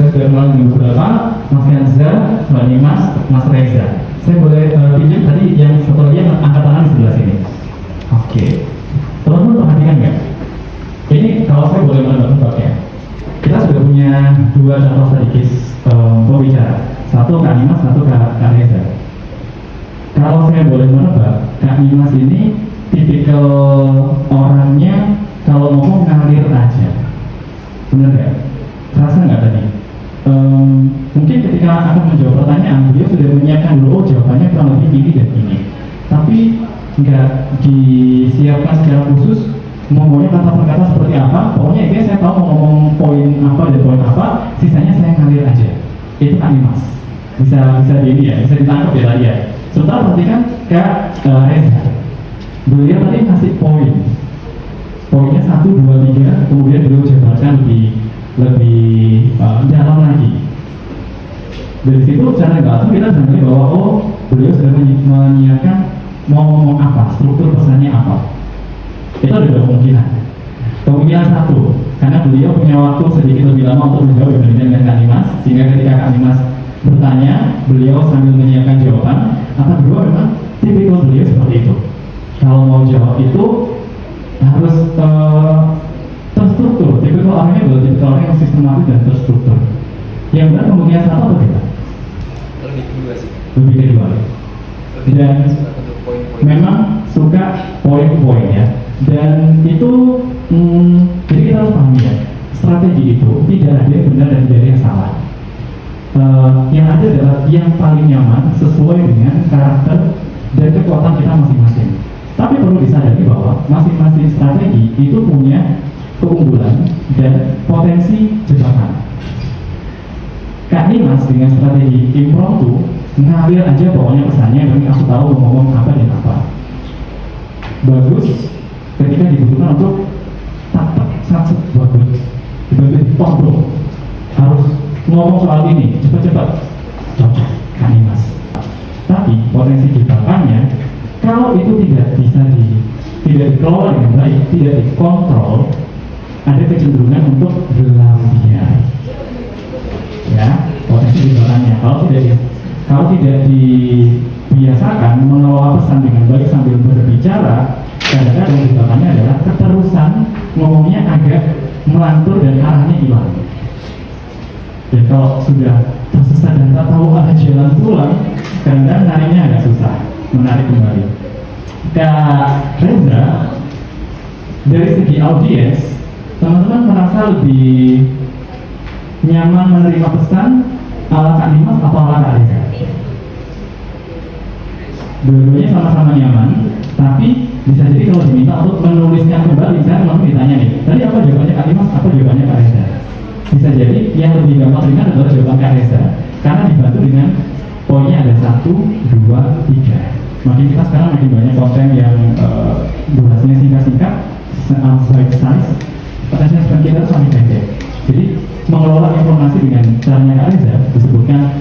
sudah kenal dengan beberapa, Mas Kenza, Mbak Nimas, Mas Reza. Saya boleh pinjam tadi yang satu lagi yang angkat tangan di sebelah sini. Oke. Teman-teman perhatikan nggak? Ini kalau saya boleh menebak ya. Kita sudah punya dua contoh sedikit pembicara. Satu Kak Nimas, satu Kak Reza. Kalau saya boleh menebak, Kak Nimas ini tipikal orangnya kalau ngomong ngalir aja. Benar nggak? Terasa nggak tadi? Mungkin ketika akan menjawab pertanyaan, dia sudah menyiapkan dulu, oh jawabannya kurang lebih ini dan ini. Tapi nggak disiapkan secara khusus ngomongnya kata per kata seperti apa. Pokoknya ini saya tahu mau ngomong poin apa dan poin apa, sisanya saya ngalir aja. Itu Kak Nimas. Bisa ini ya, bisa ditangkap ya tadi ya. Sebentar perhatikan Kak Reza. Beliau tadi ngasih poin. Poinnya 1, 2, 3, kemudian beliau jabarkan lebih dalam lagi. Dari situ secara nggak langsung kita bisa melihat bahwa oh beliau sudah menyiapkan mau ngomong apa, struktur pesannya apa. Itu ada dua kemungkinan. Kemungkinan satu, karena beliau punya waktu sedikit lebih lama untuk menjawab dibandingkan dengan Kak Nimas, sehingga ketika Kak Nimas bertanya, beliau sambil menyiapkan jawaban. Atau kedua, memang tipikal beliau seperti itu. Kalau mau jawab itu harus terstruktur. Tipikal orangnya adalah tipikal orang yang sistematis dan terstruktur. Yang benar kemungkinan satu atau tidak? Lebih kedua sih. Lebih kedua. Dan memang suka poin-poin ya. Dan itu jadi kita harus pahami ya, strategi itu tidak ada yang benar dan tidak ada yang salah. Yang ada adalah yang paling nyaman sesuai dengan karakter dan kekuatan kita masing-masing. Tapi perlu disadari bahwa masing-masing strategi itu punya keunggulan dan potensi jebakan. Kak Nimas dengan strategi impromptu ngalir aja pokoknya pesannya, dan aku tahu mau ngomong apa dan apa. Bagus ketika dibutuhkan untuk tak satu bagus, tiba-tiba dipotong harus ngomong soal ini cepat-cepat, cocok Kak Nimas. Tapi potensi jebakannya kalau itu tidak bisa tidak dikelola dengan baik, tidak dikontrol, ada kecenderungan untuk berlebihan. Ya, potensi jebakannya kalau tidak dibiasakan mengelola pesan dengan baik sambil berbicara, kadang-kadang jebakannya adalah keterusan ngomongnya agak melantur dan arahnya hilang. Dan kalau sudah tersesat dan tak tahu arah jalan pulang, kadang-kadang nariknya agak susah menarik kembali. Kak Reza, dari segi audiens, teman-teman merasa lebih nyaman menerima pesan ala Kak Nimas atau ala Kak Reza? Dua-duanya sama-sama nyaman, tapi bisa jadi kalau diminta untuk menuliskan kembali, misalnya langsung ditanya nih, tadi apa jawabannya Kak Nimas, apa jawabannya Kak Reza? Bisa jadi yang lebih gampang ringan adalah jawaban Kak Reza, karena dibantu dengan poinnya ada 1, 2, 3. Makin kita sekarang makin banyak konten yang durasinya singkat-singkat, bite size, pertanyaan kita semakin pendek. Jadi mengelola informasi dengan caranya Kak Reza disebutkan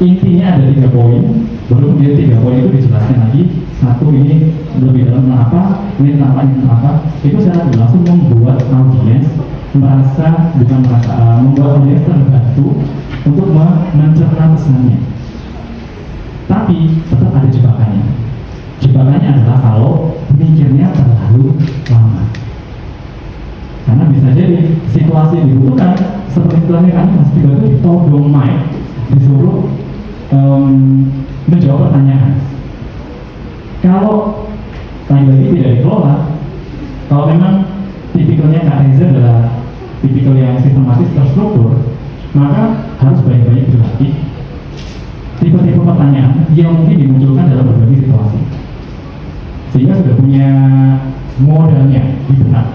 intinya ada 3 poin, baru kemudian 3 poin itu dijelaskan lagi. 1 ini lebih dalam apa, ini tentang apa, itu secara langsung membuat audiens membuat audiens terbantu untuk mencerna pesannya. Tapi tetap ada jebakannya. Jebakannya adalah kalau mikirnya terlalu lama. Karena bisa jadi situasi yang dibutuhkan seperti situasi kan tiba-tiba ditodong mic, disuruh menjawab pertanyaan. Kalau lagi-lagi tidak dikelola, kalau memang tipikalnya Kak Reza adalah tipikal yang sistematis terstruktur, maka harus banyak-banyak berlatih tipe-tipe pertanyaan yang mungkin dimunculkan dalam berbagai situasi, sehingga sudah punya modalnya di benak.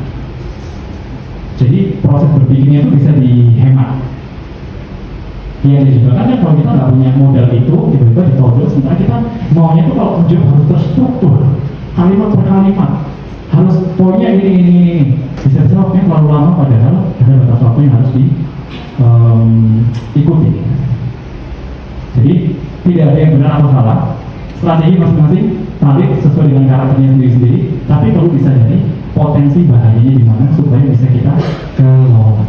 Jadi proses berpikirnya itu bisa dihemat. Yang dijebakannya kalau kita nggak punya modal itu, tiba-tiba ditodong, sementara kita maunya itu kalau menjawab harus terstruktur, kalimat per kalimat, harus poinnya ini. Bisa-bisa waktunya terlalu lama, padahal ada batas waktu yang harus diikuti. Jadi tidak ada yang benar atau salah, strategi masing-masing tarik sesuai dengan karakternya sendiri-sendiri, tapi perlu disadari potensi bahayanya di mana supaya bisa kita kelola.